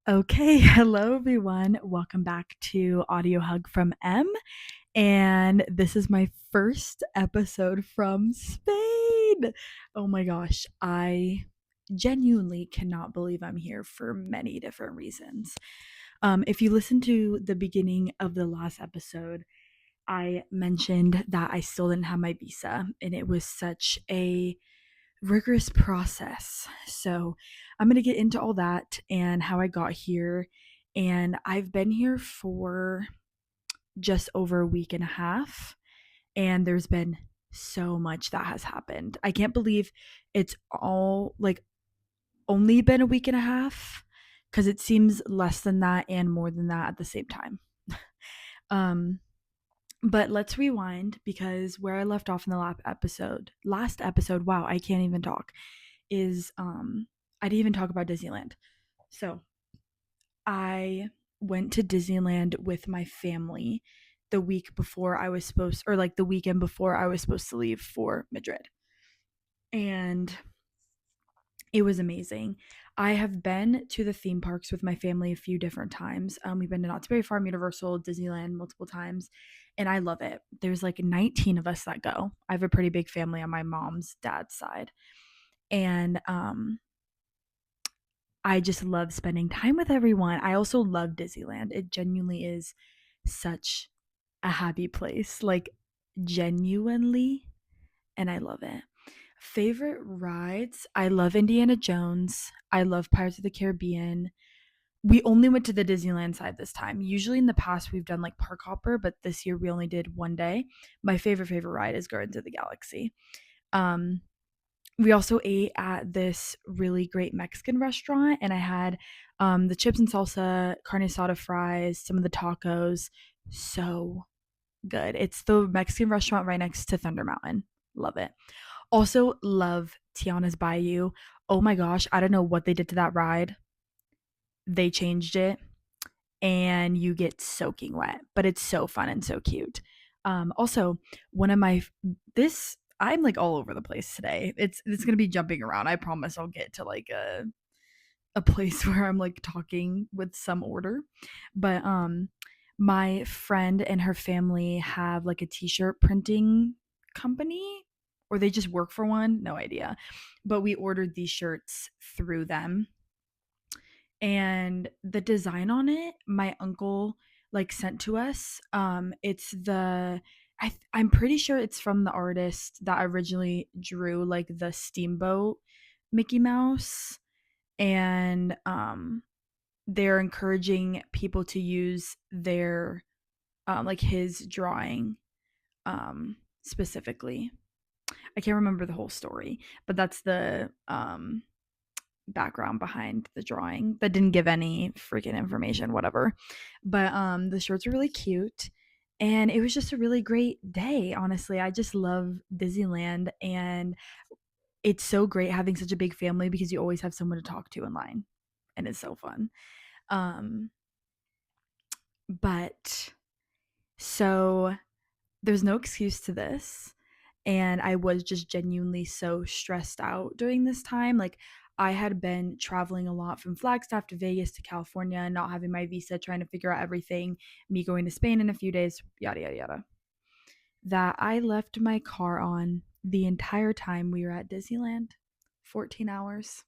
Okay, hello everyone. Welcome back to Audio Hug from M. And this is my first episode from Spain. Oh my gosh, I genuinely cannot believe I'm here for many different reasons. If you listen to the beginning of the last episode, I mentioned that I still didn't have my visa, and it was such a rigorous process. So, I'm going to get into all that and how I got here. And I've been here for just over a week and a half, and there's been so much that has happened. I can't believe it's all like only been a week and a half because it seems less than that and more than that at the same time. Um, but let's rewind because where I left off in the last episode, wow, I can't even talk, is I didn't even talk about Disneyland. So, I went to Disneyland with my family the week before I was supposed or like the weekend before I was supposed to leave for Madrid. And it was amazing. I have been to the theme parks with my family a few different times. We've been to Knott's Berry Farm, Universal, Disneyland multiple times, and I love it. There's like 19 of us that go. I have a pretty big family on my mom's dad's side. And I just love spending time with everyone. I also love Disneyland. It genuinely is such a happy place, like genuinely, and I love it. Favorite rides? I love Indiana Jones. I love Pirates of the Caribbean. We only went to the Disneyland side this time. Usually in the past we've done like Park Hopper, but this year we only did one day. My favorite ride is Guardians of the Galaxy. Um we also ate at this really great Mexican restaurant, and I had the chips and salsa, carne asada fries, some of the tacos. So good. It's the Mexican restaurant right next to Thunder Mountain. Love it. Also, love Tiana's Bayou. Oh my gosh, I don't know what they did to that ride. They changed it, and you get soaking wet, but it's so fun and so cute. Also, one of my this I'm like all over the place today. It's gonna be jumping around. I promise I'll get to like a place where I'm like talking with some order. But my friend and her family have like a t-shirt printing company, or they just work for one, no idea. But we ordered these shirts through them, and the design on it my uncle like sent to us. It's the I'm pretty sure it's from the artist that originally drew like the Steamboat Mickey Mouse. And they're encouraging people to use their like his drawing specifically. I can't remember the whole story, but that's the background behind the drawing that didn't give any freaking information, whatever. But the shirts are really cute. And it was just a really great day, honestly. I just love Disneyland, and it's so great having such a big family because you always have someone to talk to in line, and it's so fun. Um, but so there's no excuse to this. And I was just genuinely so stressed out during this time. Like, I had been traveling a lot from Flagstaff to Vegas to California, not having my visa, trying to figure out everything, me going to Spain in a few days, yada, yada, yada. That I left my car on the entire time we were at Disneyland, 14 hours.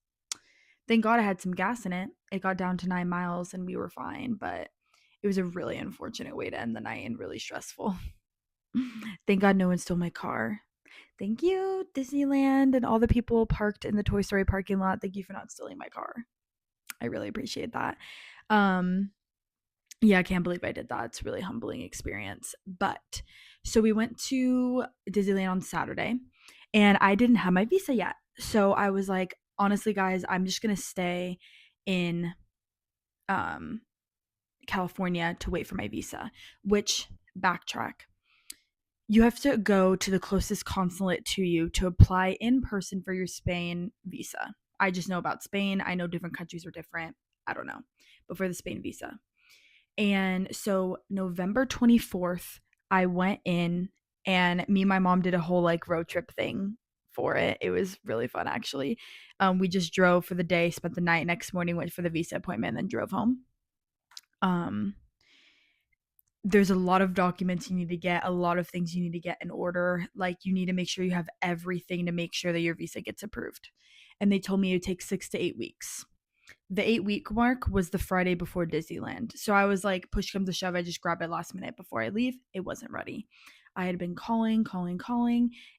Thank God I had some gas in it. It got down to 9 miles and we were fine, but it was a really unfortunate way to end the night and really stressful. Thank God no one stole my car. Thank you, Disneyland, and all the people parked in the Toy Story parking lot. Thank you for not stealing my car. I really appreciate that. Um, yeah, I can't believe I did that. It's a really humbling experience. But so we went to Disneyland on Saturday, and I didn't have my visa yet. So I was like, honestly, guys, I'm just gonna stay in um California to wait for my visa. Which, backtrack, you have to go to the closest consulate to you to apply in person for your Spain visa. I just know about Spain. I know different countries are different. I don't know. But for the Spain visa. And so November 24th, I went in, and me and my mom did a whole like road trip thing for it. It was really fun, actually. We just drove for the day, spent the night, next morning went for the visa appointment, and then drove home. Um, there's a lot of documents you need to get, a lot of things you need to get in order. Like, you need to make sure you have everything to make sure that your visa gets approved. And they told me it would take 6 to 8 weeks. The 8 week mark was the Friday before Disneyland. So I was like, push comes to shove, I just grab it last minute before I leave. It wasn't ready. I had been calling,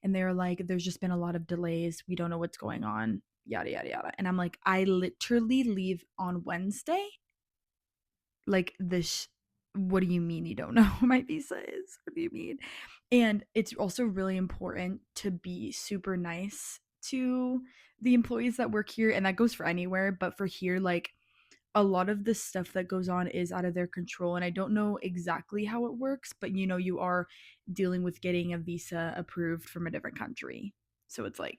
and they were like, there's just been a lot of delays. We don't know what's going on, yada, yada, yada. And I'm like, I literally leave on Wednesday. Like, this, what do you mean you don't know who my visa is? What do you mean? And it's also really important to be super nice to the employees that work here. And that goes for anywhere, but for here, like, a lot of the stuff that goes on is out of their control. And I don't know exactly how it works, but you are dealing with getting a visa approved from a different country. So it's like,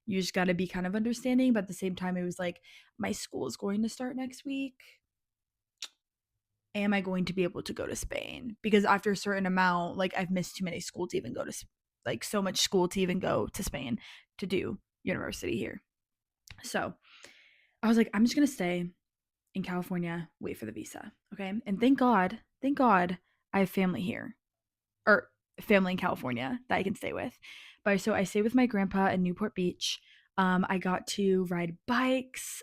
you just got to be kind of understanding. But at the same time, it was like, my school is going to start next week. Am I going to be able to go to Spain? Because after a certain amount, like, I've missed too many school to even go to, like, so much school to even go to Spain to do university here. So I was like, I'm just going to stay in California, wait for the visa. Okay. And thank God I have family here, or family in California that I can stay with. But so I stay with my grandpa in Newport Beach. I got to ride bikes,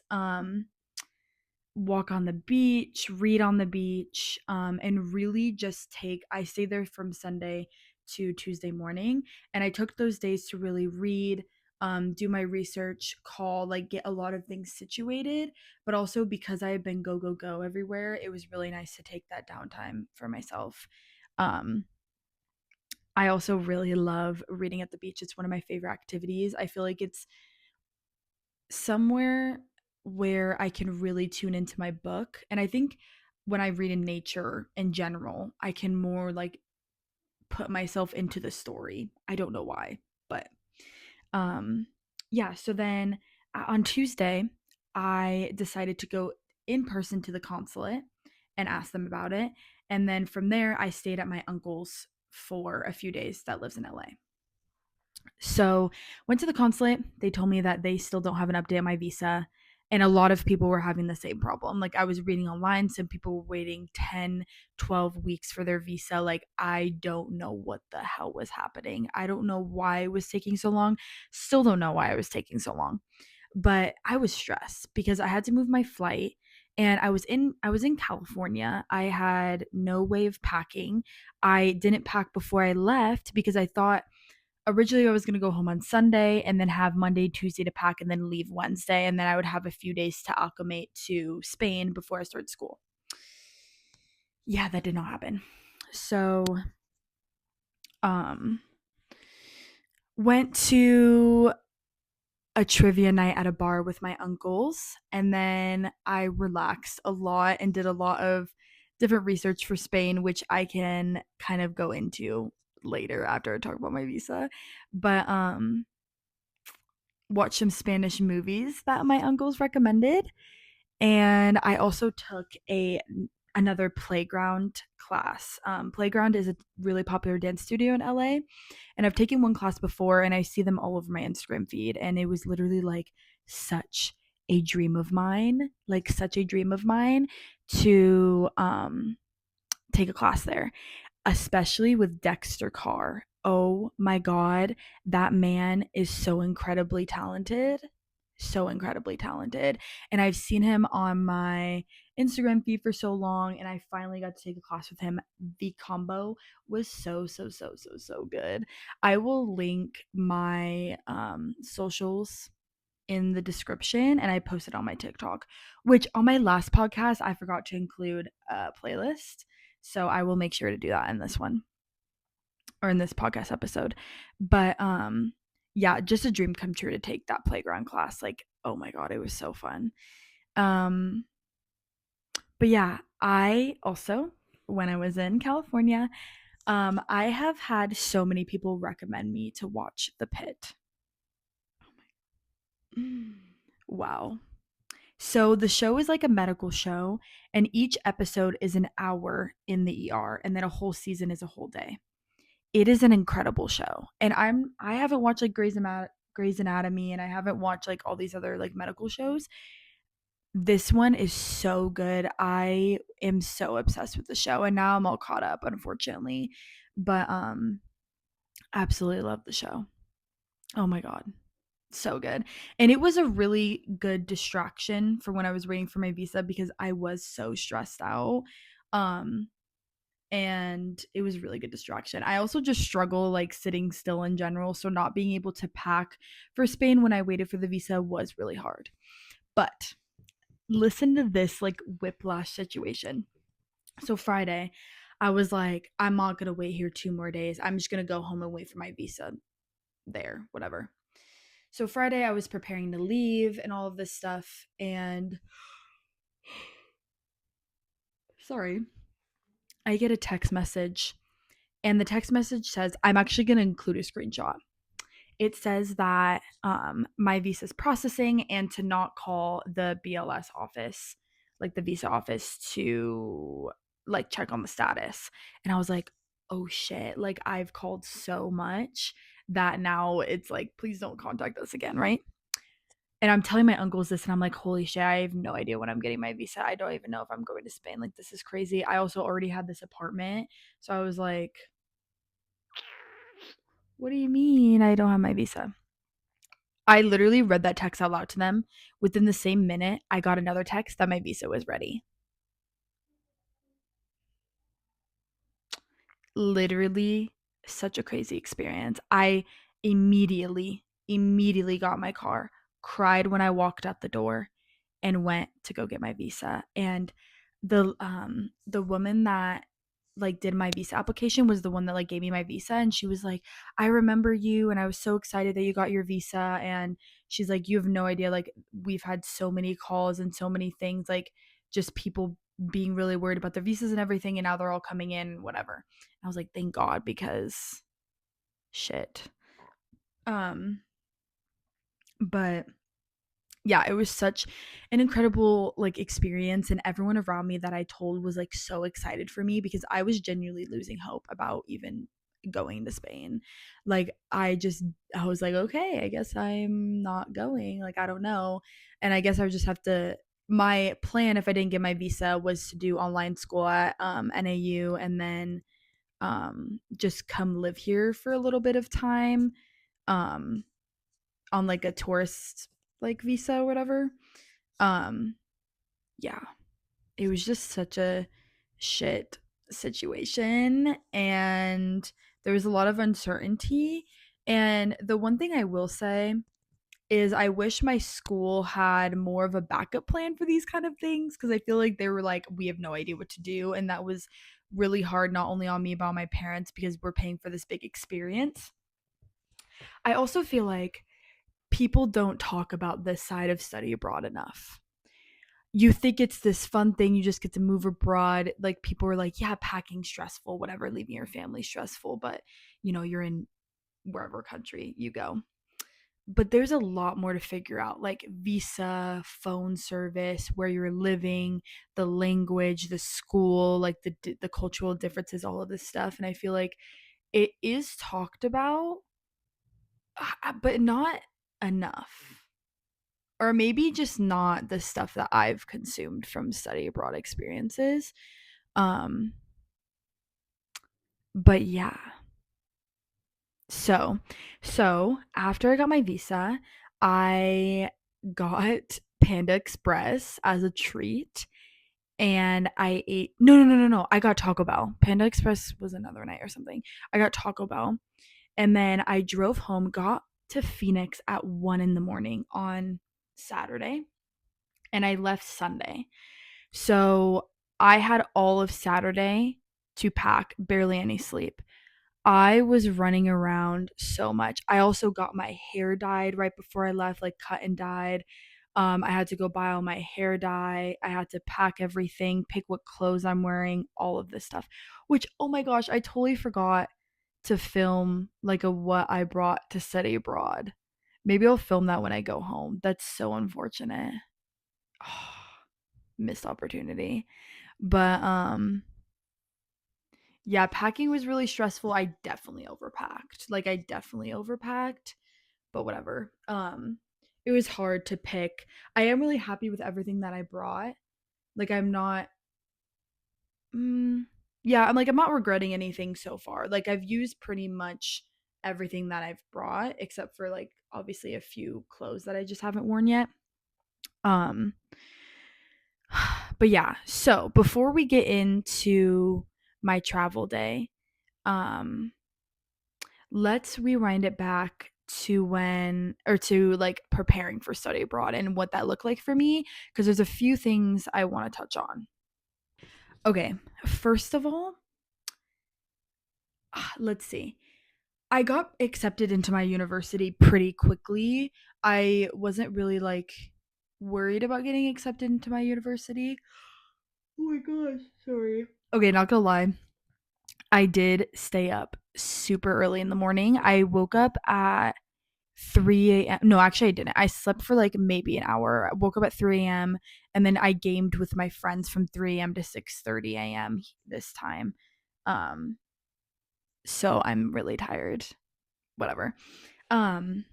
walk on the beach, read on the beach, and really just I stayed there from Sunday to Tuesday morning. And I took those days to really read, do my research, call, like, get a lot of things situated. But also, because I have been go, go, go everywhere, it was really nice to take that downtime for myself. Um, I also really love reading at the beach. It's one of my favorite activities. I feel like it's somewhere where I can really tune into my book. And I think when I read in nature in general, I can more like put myself into the story. I don't know why, but um yeah, so then on Tuesday, I decided to go in person to the consulate and ask them about it. And then from there, I stayed at my uncle's for a few days that lives in LA. So, went to the consulate. They told me that they still don't have an update on my visa. And a lot of people were having the same problem. Like, I was reading online, some people were waiting 10, 12 weeks for their visa. Like, I don't know what the hell was happening. I don't know why it was taking so long. Still don't know why it was taking so long. But I was stressed because I had to move my flight, and I was in California. I had no way of packing. I didn't pack before I left because I thought originally I was going to go home on Sunday and then have Monday, Tuesday to pack and then leave Wednesday. And then I would have a few days to acclimate to Spain before I started school. Yeah, that did not happen. So, um, went to a trivia night at a bar with my uncles. And then I relaxed a lot and did a lot of different research for Spain, which I can kind of go into later after I talk about my visa. But, watched some Spanish movies that my uncles recommended, and I also took a another playground class. Playground is a really popular dance studio in LA, and I've taken one class before, and I see them all over my Instagram feed, and it was literally like such a dream of mine, like such a dream of mine to take a class there, especially with Dexter Carr. Oh my God, that man is so incredibly talented. So incredibly talented. And I've seen him on my Instagram feed for so long, and I finally got to take a class with him. The combo was so, so, so, so, so good. I will link my socials in the description, and I posted on my TikTok, which on my last podcast I forgot to include a playlist. So I will make sure to do that in this one, or in this podcast episode. But yeah, just a dream come true to take that playground class. Like, oh my God, it was so fun. Um but yeah, I also, when I was in California, I have had so many people recommend me to watch The Pit. Wow. So the show is like a medical show, and each episode is an hour in the ER, and then a whole season is a whole day. It is an incredible show, and I haven't watched like Grey's Anatomy and I haven't watched like all these other like medical shows. This one is so good. I am so obsessed with the show and now I'm all caught up unfortunately. But absolutely love the show. Oh my god. So good. And it was a really good distraction for when I was waiting for my visa because I was so stressed out. Um and it was really good distraction. I also just struggle like sitting still in general, so not being able to pack for Spain when I waited for the visa was really hard. But listen to this like whiplash situation. So Friday, I was like, I'm not gonna wait here 2 more days. I'm just gonna go home and wait for my visa there, whatever. So Friday, I was preparing to leave and all of this stuff, and sorry, I get a text message, and the text message says, I'm actually gonna include a screenshot. It says that my visa is processing and to not call the BLS office, like the visa office, to like check on the status. And I was like, oh shit, like I've called so much that now it's like, please don't contact us again, right? And I'm telling my uncles this, and I'm like, holy shit, I have no idea when I'm getting my visa. I don't even know if I'm going to Spain. Like, this is crazy. I also already had this apartment. So I was like, what do you mean I don't have my visa? I literally read that text out loud to them. Within the same minute, I got another text that my visa was ready. Literally such a crazy experience. I immediately got my car, cried when I walked out the door and went to go get my visa. And the woman that like did my visa application was the one that like gave me my visa, and she was like, I remember you and I was so excited that you got your visa. And she's like, you have no idea, like we've had so many calls and so many things, like just people being really worried about their visas and everything, and now they're all coming in, whatever. I was like, thank God, because shit. Um, but yeah, it was such an incredible like experience, and everyone around me that I told was like so excited for me because I was genuinely losing hope about even going to Spain. Like I was like, okay, I guess I'm not going. Like I don't know. And I guess I would just have to, my plan if I didn't get my visa was to do online school at NAU and then just come live here for a little bit of time um on like a tourist like visa or whatever. um yeah, it was just such a shit situation, and there was a lot of uncertainty. And the one thing I will say is I wish my school had more of a backup plan for these kind of things, because I feel like they were like, we have no idea what to do, and that was really hard, not only on me but on my parents, because we're paying for this big experience. I also feel like people don't talk about this side of study abroad enough. You think it's this fun thing, you just get to move abroad. Like people are like, yeah, packing stressful, whatever, leaving your family stressful, but you're in wherever country you go. But there's a lot more to figure out, like visa, phone service, where you're living, the language, the school, like the cultural differences, all of this stuff. And I feel like it is talked about, but not enough. Or maybe just not the stuff that I've consumed from study abroad experiences. Um, but yeah. So, so after I got my visa, I got Panda Express as a treat, and I ate, no. I got Taco Bell. Panda Express was another night or something. I got Taco Bell, and then I drove home, got to Phoenix at 1 in the morning on Saturday, and I left Sunday. So I had all of Saturday to pack, barely any sleep. I was running around so much. I also got my hair dyed right before I left, like cut and dyed. I had to go buy all my hair dye. I had to pack everything, pick what clothes I'm wearing, all of this stuff. Which, oh my gosh, I totally forgot to film like a what I brought to study abroad. Maybe I'll film that when I go home. That's so unfortunate. Missed opportunity. But yeah, packing was really stressful. I definitely overpacked. Like I definitely overpacked. but whatever. It was hard to pick. I am really happy with everything that I brought. Like I'm not mm, yeah, I'm not regretting anything so far. Like I've used pretty much everything that I've brought except for like obviously a few clothes that I just haven't worn yet. Um but yeah, so before we get into my travel day, um let's rewind it back to when or to like preparing for study abroad and what that looked like for me because there's a few things I want to touch on. Okay, first of all, let's see. I got accepted into my university pretty quickly. I wasn't really like worried about getting accepted into my university. Oh my gosh, sorry. Okay, not gonna lie. I did stay up super early in the morning. I woke up at 3 a.m. No, actually, I didn't. I slept for like maybe an hour. I woke up at 3 a.m. and then I gamed with my friends from 3 a.m. to 6:30 a.m. this time. Um, so I'm really tired. Whatever. Um,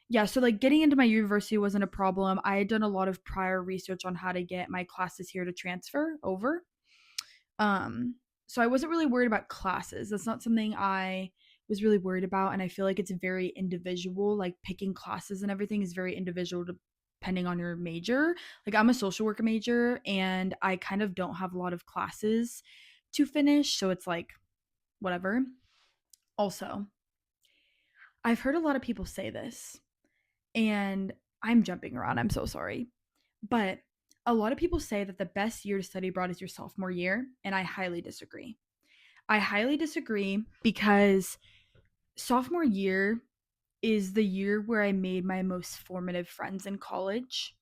yeah, so like getting into my university wasn't a problem. I had done a lot of prior research on how to get my classes here to transfer over. Um, so I wasn't really worried about classes. That's not something I was really worried about. And I feel like it's very individual. Like picking classes and everything is very individual depending on your major. Like I'm a social worker major and I kind of don't have a lot of classes to finish. So it's like whatever. Also, I've heard a lot of people say this and I'm jumping around. I'm so sorry. But a lot of people say that the best year to study abroad is your sophomore year. And I highly disagree. I highly disagree because sophomore year is the year where I made my most formative friends in college.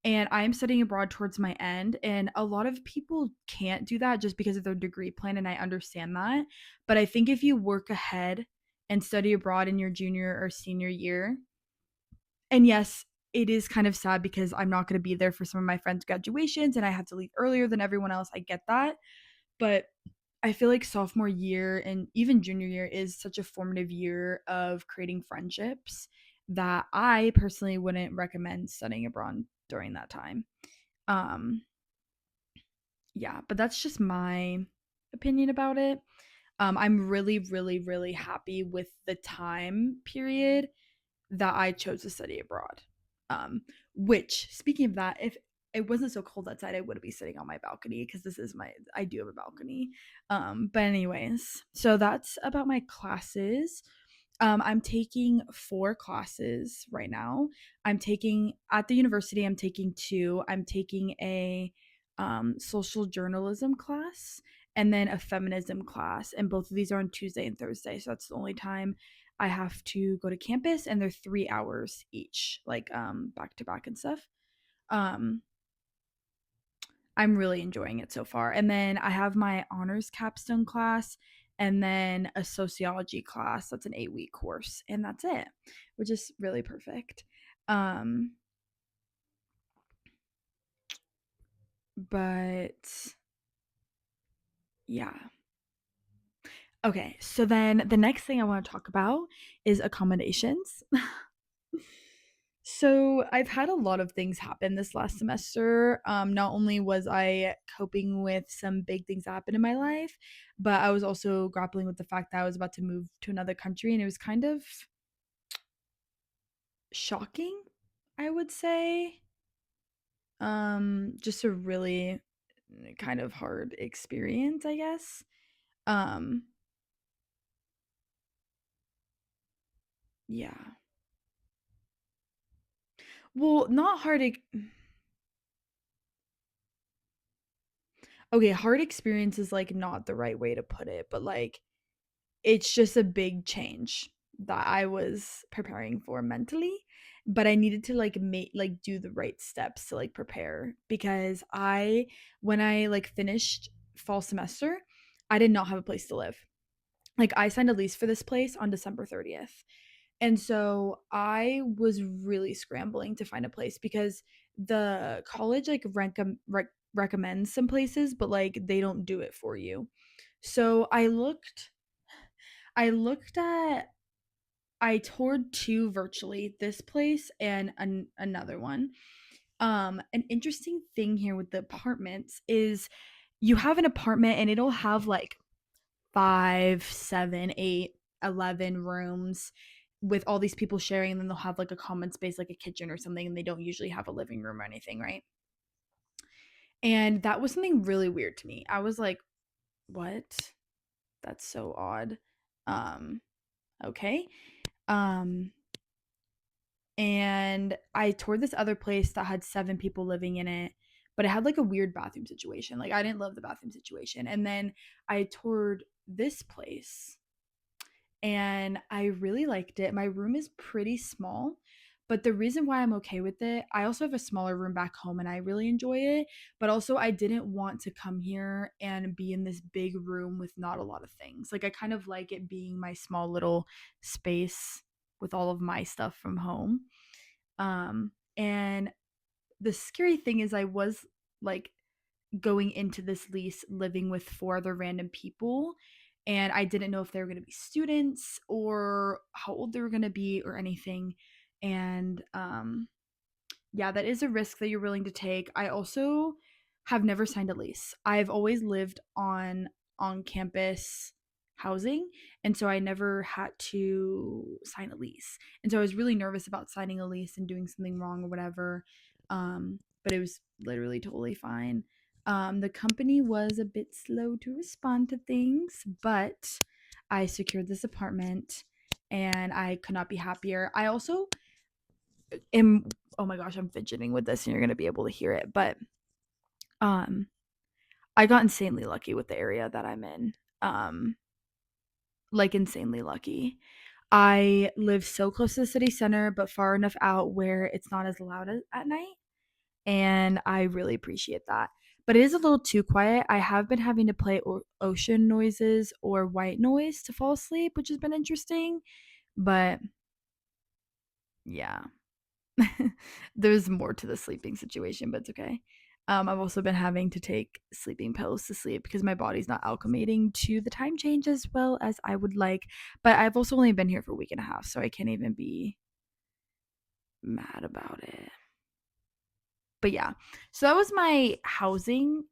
And I am studying abroad towards my end. And a lot of people can't do that just because of their degree plan. And I understand that. But I think if you work ahead and study abroad in your junior or senior year, and yes, it is kind of sad because I'm not going to be there for some of my friends' graduations and I have to leave earlier than everyone else. I get that. But I feel like sophomore year and even junior year is such a formative year of creating friendships that I personally wouldn't recommend studying abroad during that time. Um yeah, but that's just my opinion about it. I'm really really happy with the time period that I chose to study abroad. Um, which, speaking of that, if it wasn't so cold outside, I would be sitting on my balcony because I do have a balcony. But anyways, so that's about my classes. I'm taking 4 classes right now. I'm taking at the university, I'm taking two. I'm taking a social journalism class and then a feminism class. And both of these are on Tuesday and Thursday. So that's the only time I have to go to campus and they're 3 hours each, like back to back and stuff. Um, I'm really enjoying it so far. And then I have my honors capstone class and then a sociology class. That's an 8-week course. And that's it, which is really perfect. Um, but yeah. Okay. So then the next thing I want to talk about is accommodations. So I've had a lot of things happen this last semester. Not only was I coping with some big things that happened in my life, but I was also grappling with the fact that I was about to move to another country, and it was kind of shocking, I would say. Just a really kind of hard experience, I guess. Um, yeah. Well, not hard. Okay, hard experience is like not the right way to put it, but like it's just a big change that I was preparing for mentally, but I needed to like make like do the right steps to like prepare because I when I like finished fall semester, I did not have a place to live. Like I signed a lease for this place on December 30th. And so I was really scrambling to find a place because the college like recommends some places, but like they don't do it for you. So I looked at I toured two virtually, this place and another one. An interesting thing here with the apartments is you have an apartment and it'll have like 5, 7, 8, 11 rooms with all these people sharing, and then they'll have like a common space like a kitchen or something, and they don't usually have a living room or anything, right? And that was something really weird to me. I was like, "What? That's so odd." Um, okay. Um, and I toured this other place that had 7 people living in it, but it had like a weird bathroom situation. Like I didn't love the bathroom situation. And then I toured this place and I really liked it. My room is pretty small, but the reason why I'm okay with it, I also have a smaller room back home and I really enjoy it, but also I didn't want to come here and be in this big room with not a lot of things. Like I kind of like it being my small little space with all of my stuff from home. And the scary thing is I was like going into this lease living with 4 other random people, and I didn't know if they were going to be students or how old they were going to be or anything. And yeah, that is a risk that you're willing to take. I also have never signed a lease. I've always lived on campus housing, and so I never had to sign a lease. And so I was really nervous about signing a lease and doing something wrong or whatever. But it was literally totally fine. The company was a bit slow to respond to things, but I secured this apartment and I could not be happier. I also am, oh my gosh, I'm fidgeting with this and you're going to be able to hear it, but um I got insanely lucky with the area that I'm in. Um like insanely lucky. I live so close to the city center but far enough out where it's not as loud at night, and I really appreciate that. But it is a little too quiet. I have been having to play ocean noises or white noise to fall asleep, which has been interesting, but yeah. There's more to the sleeping situation, but it's okay. I've also been having to take sleeping pills to sleep because my body's not acclimating to the time change as well as I would like. But I've also only been here for a week and a half, so I can't even be mad about it. But yeah, so that was my housing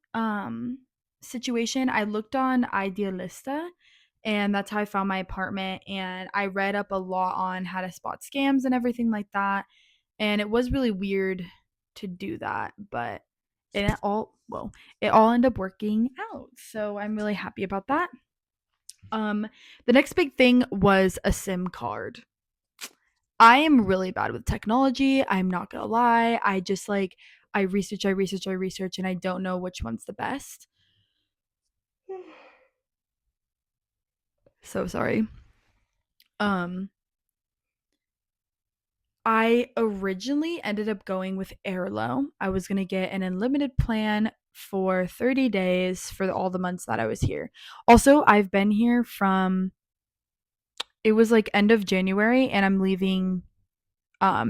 situation. I looked on Idealista, and that's how I found my apartment. And I read up a lot on how to spot scams and everything like that. And it was really weird to do that, but it all ended up working out. So I'm really happy about that. Um the next big thing was a SIM card. I am really bad with technology. I'm not gonna lie. I just like I research, and I don't know which one's the best. So sorry. Um, I originally ended up going with Airlo. I was gonna get an unlimited plan for 30 days for all the months that I was here. Also, I've been here from, it was like end of January and I'm leaving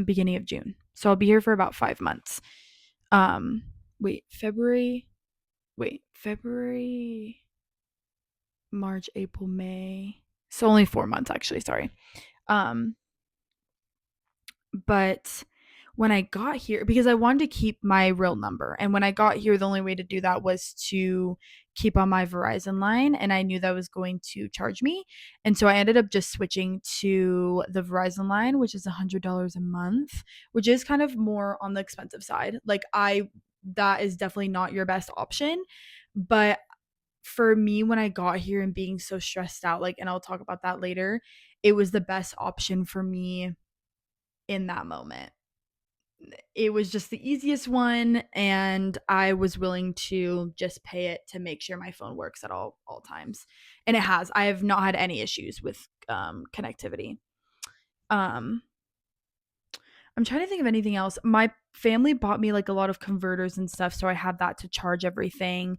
beginning of June. So I'll be here for about 5 months. Um wait, February, March, April, May. So only 4 months actually, sorry. Um but when I got here, because I wanted to keep my real number, and when I got here, the only way to do that was to keep on my Verizon line, and I knew that was going to charge me, and so I ended up just switching to the Verizon line, which is $100 a month, which is kind of more on the expensive side. Like I that is definitely not your best option, but for me when I got here and being so stressed out, like, and I'll talk about that later, it was the best option for me in that moment. It was just the easiest one, and I was willing to just pay it to make sure my phone works at all times. And it has. I have not had any issues with connectivity. Um I'm trying to think of anything else. My family bought me like a lot of converters and stuff, so I had that to charge everything.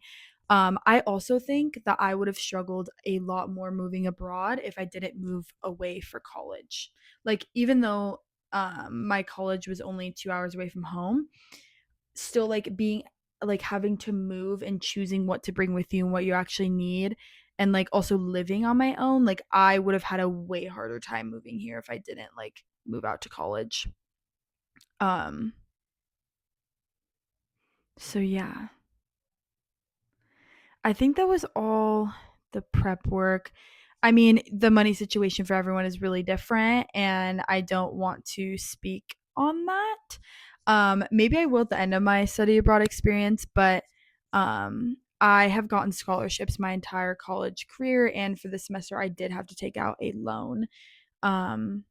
I also think that I would have struggled a lot more moving abroad if I didn't move away for college. Like, even though my college was only 2 hours away from home, still like being like having to move and choosing what to bring with you and what you actually need. and like also living on my own, like I would have had a way harder time moving here if I didn't like move out to college. Um so yeah. I think that was all the prep work. I mean, the money situation for everyone is really different, and I don't want to speak on that. Maybe I will at the end of my study abroad experience, but I have gotten scholarships my entire college career, and for this semester, I did have to take out a loan. Um,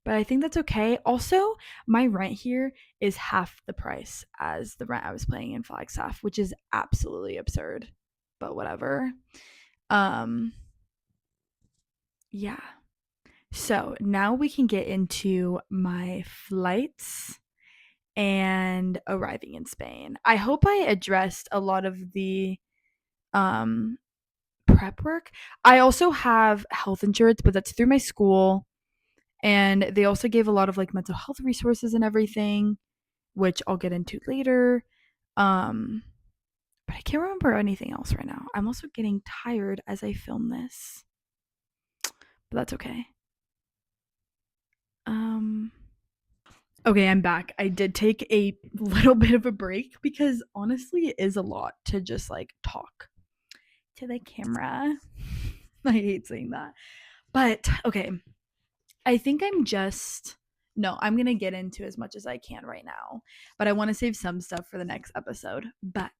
but I think that's okay. Also, my rent here is half the price as the rent I was paying in Flagstaff, which is absolutely absurd. But whatever. Um yeah. So, now we can get into my flights and arriving in Spain. I hope I addressed a lot of the um prep work. I also have health insurance, but that's through my school, and they also gave a lot of like mental health resources and everything, which I'll get into later. Um, but I can't remember anything else right now. I'm also getting tired as I film this, but that's okay. Um, okay, I'm back. I did take a little bit of a break because honestly, it is a lot to just like talk to the camera. I hate saying that. But okay, I think I'm just no, I'm going to get into as much as I can right now, but I want to save some stuff for the next episode. But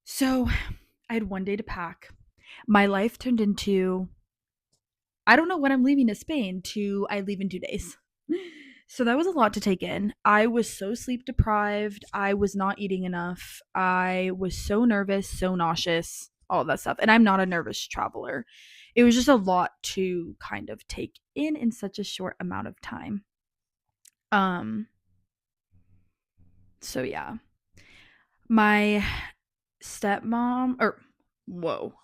so I had one day to pack. My life turned into I don't know when I'm leaving to Spain to I leave in 2 days. So that was a lot to take in. I was so sleep deprived. I was not eating enough. I was so nervous, so nauseous, all that stuff. And I'm not a nervous traveler. It was just a lot to kind of take in such a short amount of time. Um so yeah. My stepmom or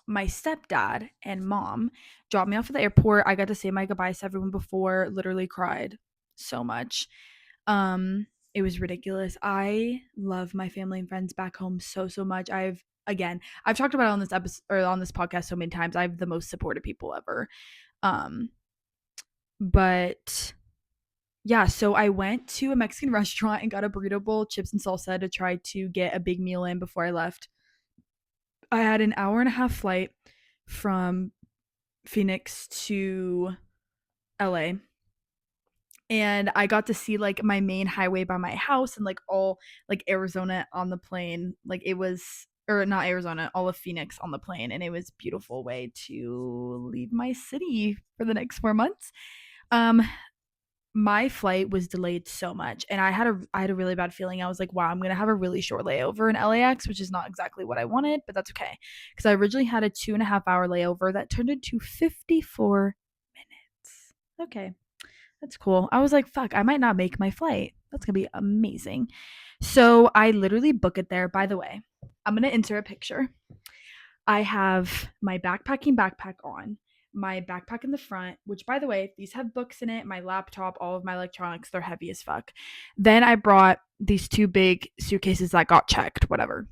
my stepdad and mom dropped me off at the airport. I got to say my goodbyes to everyone before, literally cried so much. It was ridiculous. I love my family and friends back home so much. I've talked about it on this episode or on this podcast so many times. I have the most supportive people ever. Um, but yeah, so I went to a Mexican restaurant and got a burrito bowl, chips and salsa to try to get a big meal in before I left. I had an hour and a half flight from Phoenix to LA, and I got to see like my main highway by my house and like all like Arizona on the plane. Like it was or not Arizona, all of Phoenix on the plane, and it was a beautiful way to leave my city for the next 4 months. Um my flight was delayed so much, and I had a really bad feeling. I was like, wow, I'm going to have a really short layover in LAX, which is not exactly what I wanted, but that's okay because I originally had a 2.5 hour layover that turned into 54 minutes. Okay, that's cool. I was like, fuck, I might not make my flight. That's going to be amazing. So I literally book it there. By the way, I'm going to insert a picture. I have my backpacking backpack on, my backpack in the front, which by the way, these have books in it, my laptop, all of my electronics, they're heavy as fuck. Then I brought these two big suitcases that got checked, whatever.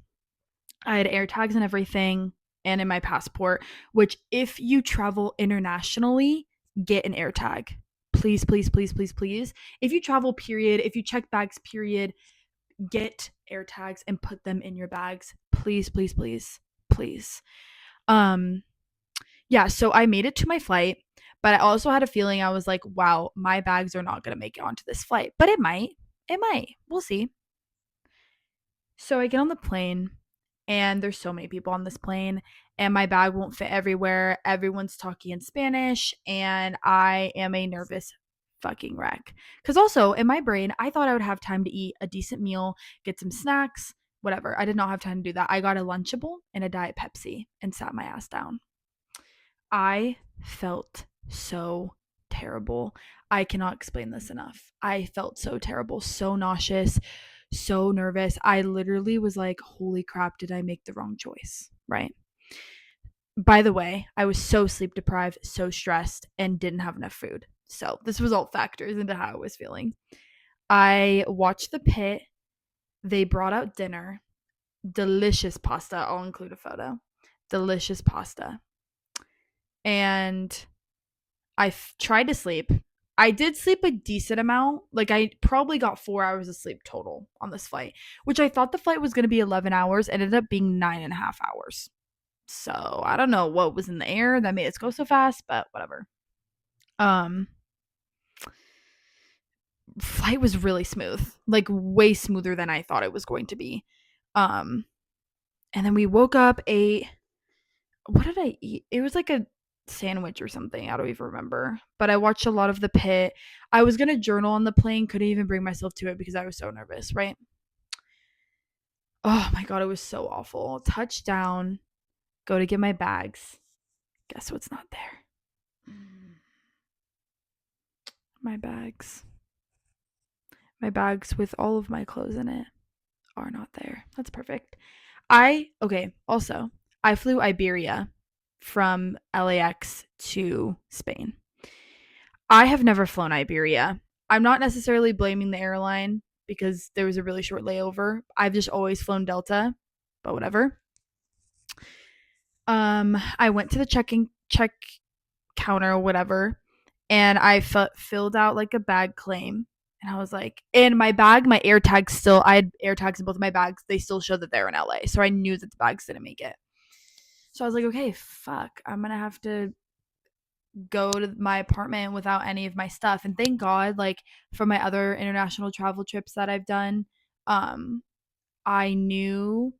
I had air tags and everything, and in my passport, which if you travel internationally, get an air tag. Please, please, please, please, please. If you travel, period, if you check bags, period, get air tags and put them in your bags. Please, please, please, please. Um, yeah, so I made it to my flight, but I also had a feeling I was like, wow, my bags are not going to make it onto this flight, but it might. It might. We'll see. So I get on the plane, and there's so many people on this plane, and my bag won't fit everywhere. Everyone's talking in Spanish, and I am a nervous fucking wreck. Because also, in my brain, I thought I would have time to eat a decent meal, get some snacks, whatever. I did not have time to do that. I got a Lunchable and a Diet Pepsi and sat my ass down. I felt so terrible. I cannot explain this enough. I felt so terrible, so nauseous, so nervous. I literally was like, holy crap, did I make the wrong choice? Right. By the way, I was so sleep deprived, so stressed, and didn't have enough food. So this was all factors into how I was feeling. I watched The Pit. They brought out dinner, delicious pasta. I'll include a photo. delicious pasta. And I tried to sleep. I did sleep a decent amount. Like, I probably got 4 hours of sleep total on this flight, which I thought the flight was going to be 11 hours. It ended up being 9.5 hours. So I don't know what was in the air that made us go so fast, but whatever. Um, Flight was really smooth, like way smoother than I thought it was going to be. Um, and then we woke up, ate. What did I eat? It was like a sandwich or something. I don't even remember. But I watched a lot of The Pit. I was gonna journal on the plane, couldn't even bring myself to it because I was so nervous, right? Oh my god, it was so awful. Touchdown, go to get my bags. Guess what's not there? My bags. My bags with all of my clothes in it are not there. That's perfect. Okay, also, I flew Iberia from LAX to Spain. I have never flown Iberia. I'm not necessarily blaming the airline because there was a really short layover. I've just always flown Delta, but whatever. I went to the check counter or whatever, and I filled out like a bag claim. And I was like, in my bag, my air tags still, I had air tags in both of my bags. They still showed that they're in LA. So I knew that the bags didn't make it. So I was like, okay, fuck. I'm going to have to go to my apartment without any of my stuff. And thank God, like for my other international travel trips that I've done, um, I knew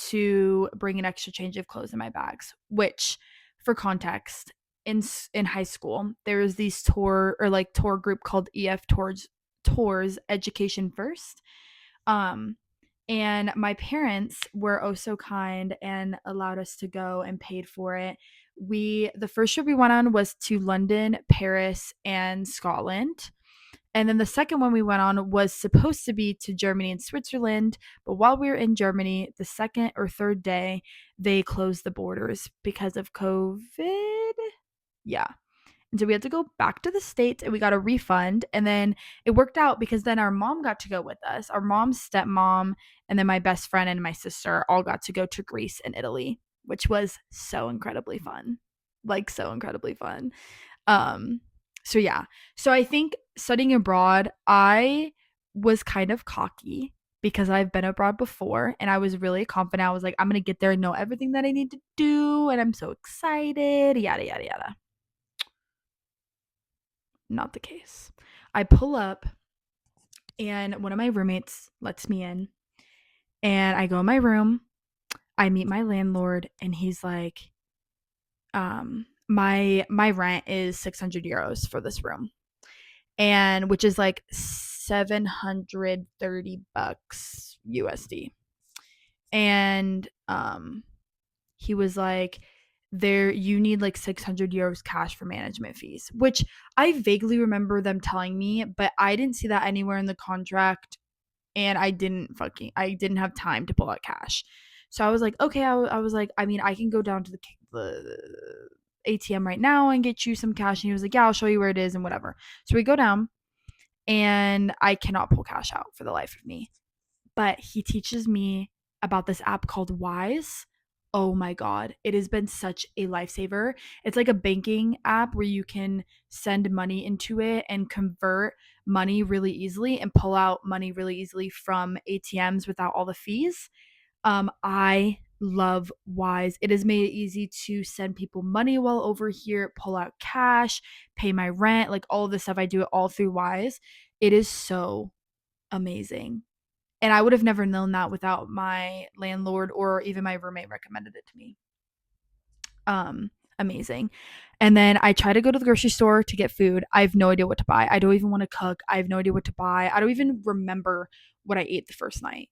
to bring an extra change of clothes in my bags, which for context, in high school, there was these tour group called EF Tours Education First. Um and my parents were oh so kind and allowed us to go and paid for it. The first trip we went on was to London, Paris, and Scotland. And then the second one we went on was supposed to be to Germany and Switzerland. But while we were in Germany, the second or third day, they closed the borders because of COVID. Yeah. And so we had to go back to the States and we got a refund. And then it worked out because then our mom got to go with us. Our mom's stepmom, and then my best friend and my sister all got to go to Greece and Italy, which was so incredibly fun. Like, so incredibly fun. Um, so yeah. So I think studying abroad, I was kind of cocky because I've been abroad before and I was really confident. I was like, I'm gonna get there and know everything that I need to do, and I'm so excited, yada yada yada. Not the case. I pull up and one of my roommates lets me in, and I go in my room. I meet my landlord and he's like, my rent is 600 euros for this room, and which is like 730 bucks USD. And he was like, there you need like 600 euros cash for management fees, which I vaguely remember them telling me, but I didn't see that anywhere in the contract, and I didn't have time to pull out cash. So I was like, okay, I was like, I mean, I can go down to the ATM right now and get you some cash. And he was like, yeah, I'll show you where it is and whatever. So we go down, and I cannot pull cash out for the life of me. But he teaches me about this app called Wise. Oh my God, it has been such a lifesaver. It's like a banking app where you can send money into it and convert money really easily and pull out money really easily from ATMs without all the fees. I love Wise. It has made it easy to send people money while over here, pull out cash, pay my rent, like all of this stuff. I do it all through Wise. It is so amazing. And I would have never known that without my landlord or even my roommate recommended it to me. Amazing. And then I try to go to the grocery store to get food. I have no idea what to buy. I don't even want to cook. I have no idea what to buy. I don't even remember what I ate the first night.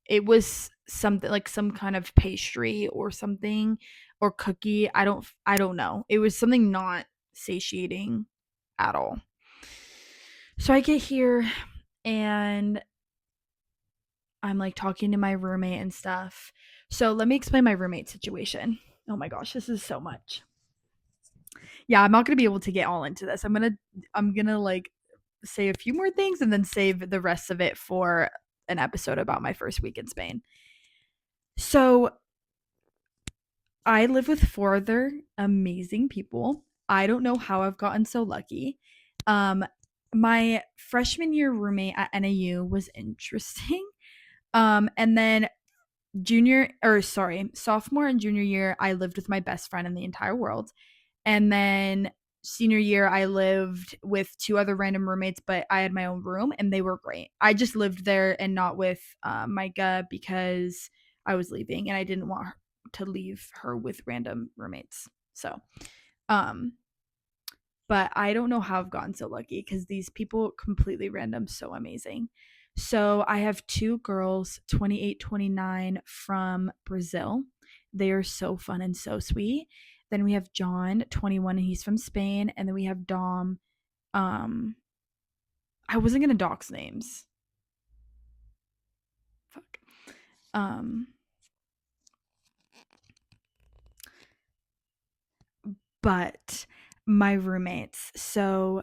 It was something like some kind of pastry or something, or cookie. I don't know. It was something not satiating at all. So I get here and I'm like talking to my roommate and stuff. So let me explain my roommate situation. Oh my gosh, this is so much. Yeah, I'm not going to be able to get all into this. I'm going to like say a few more things and then save the rest of it for an episode about my first week in Spain. So I live with 4 other amazing people. I don't know how I've gotten so lucky. Um, my freshman year roommate at NAU was interesting. And then sophomore and junior year, I lived with my best friend in the entire world. And then senior year, I lived with 2 other random roommates, but I had my own room and they were great. I just lived there and not with Micah because I was leaving and I didn't want her to leave her with random roommates. So, um, but I don't know how I've gotten so lucky because these people completely random, so amazing. So I have 2 girls, 28, 29, from Brazil. They are so fun and so sweet. Then we have John, 21, and he's from Spain. And then we have Dom. Um, I wasn't gonna dox names. Fuck. Um, but my roommates. So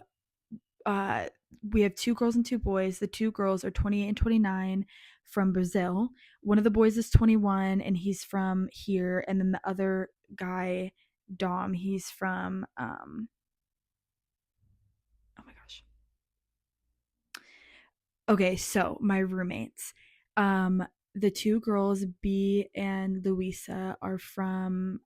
uh, we have 2 girls and 2 boys. The 2 girls are 28 and 29 from Brazil. One of the boys is 21 and he's from here. And then the other guy, Dom, he's from, oh my gosh. Okay, so my roommates. The 2 girls, B and Luisa, are from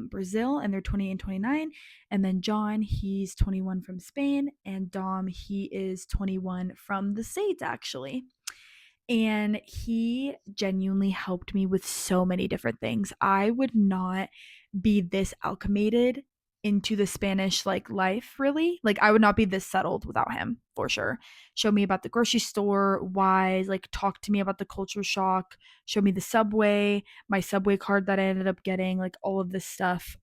Brazil and they're 20 and 29. And then John, he's 21 from Spain. And Dom, he is 21 from the States, actually. And he genuinely helped me with so many different things. I would not be this alchemated into the Spanish like life, really. Like I would not be this settled without him, for sure. Show me about the grocery store, why, like talk to me about the culture shock, show me the subway, my subway card that I ended up getting, like all of this stuff.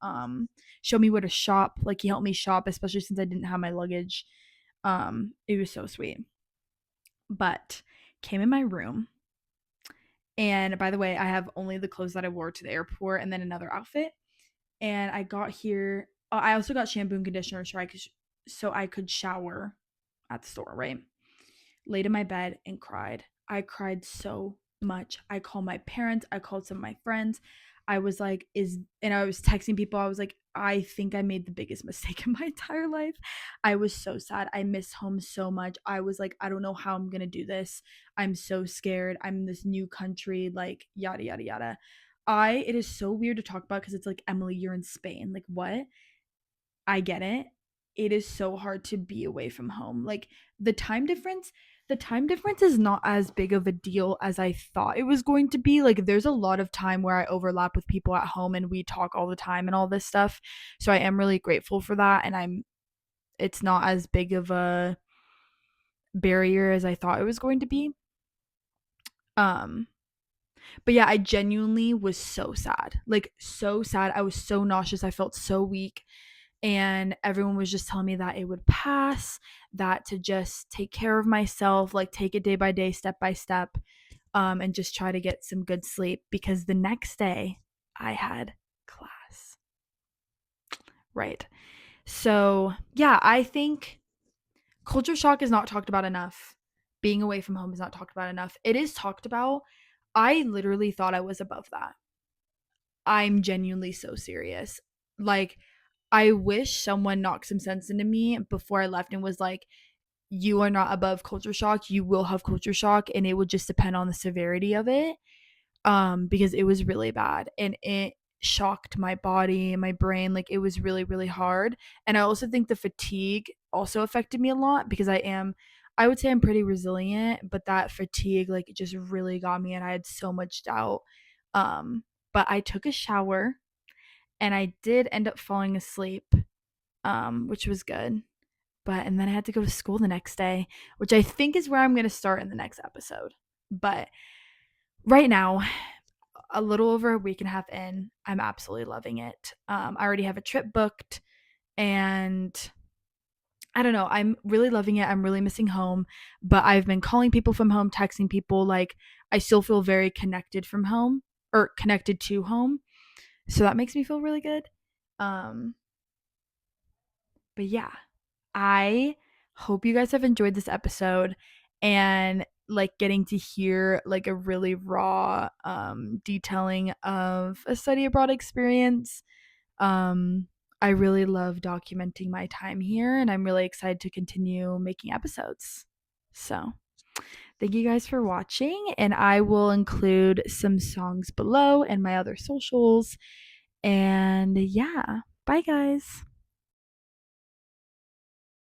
Show me where to shop. Like he helped me shop, especially since I didn't have my luggage. It was so sweet. But came in my room, and by the way, I have only the clothes that I wore to the airport and then another outfit. And I got here. I also got shampoo and conditioner so I could shower at the store, right? Laid in my bed and cried. I cried so much. I called my parents, I called some of my friends. I was like, and I was texting people. I was like, I think I made the biggest mistake in my entire life. I was so sad. I missed home so much. I was like, I don't know how I'm going to do this. I'm so scared. I'm in this new country, like, yada, yada, yada. It is so weird to talk about because it's like, Emily, you're in Spain. Like, what? I get it. It is so hard to be away from home. Like the time difference is not as big of a deal as I thought it was going to be. Like there's a lot of time where I overlap with people at home and we talk all the time and all this stuff. So I am really grateful for that and it's not as big of a barrier as I thought it was going to be. Um but yeah, I genuinely was so sad. Like so sad. I was so nauseous. I felt so weak. And everyone was just telling me that it would pass, that to just take care of myself, like take it day by day, step by step, and just try to get some good sleep because the next day I had class. Right. So, yeah, I think culture shock is not talked about enough. Being away from home is not talked about enough. It is talked about. I literally thought I was above that. I'm genuinely so serious. Like, I wish someone knocked some sense into me before I left and was like, you are not above culture shock. You will have culture shock, and it would just depend on the severity of it. Because it was really bad and it shocked my body and my brain. Like it was really, really hard. And I also think the fatigue also affected me a lot because I would say I'm pretty resilient, but that fatigue like just really got me and I had so much doubt. But I took a shower and I did end up falling asleep, which was good. And then I had to go to school the next day, which I think is where I'm going to start in the next episode. But right now, a little over a week and a half in, I'm absolutely loving it. I already have a trip booked, and I don't know. I'm really loving it. I'm really missing home, but I've been calling people from home, texting people. Like, I still feel very connected from home or connected to home. So that makes me feel really good. Um, but yeah, I hope you guys have enjoyed this episode. And like getting to hear like a really raw detailing of a study abroad experience. um I really love documenting my time here, and I'm really excited to continue making episodes. So thank you guys for watching, and I will include some songs below and my other socials. And yeah, bye guys.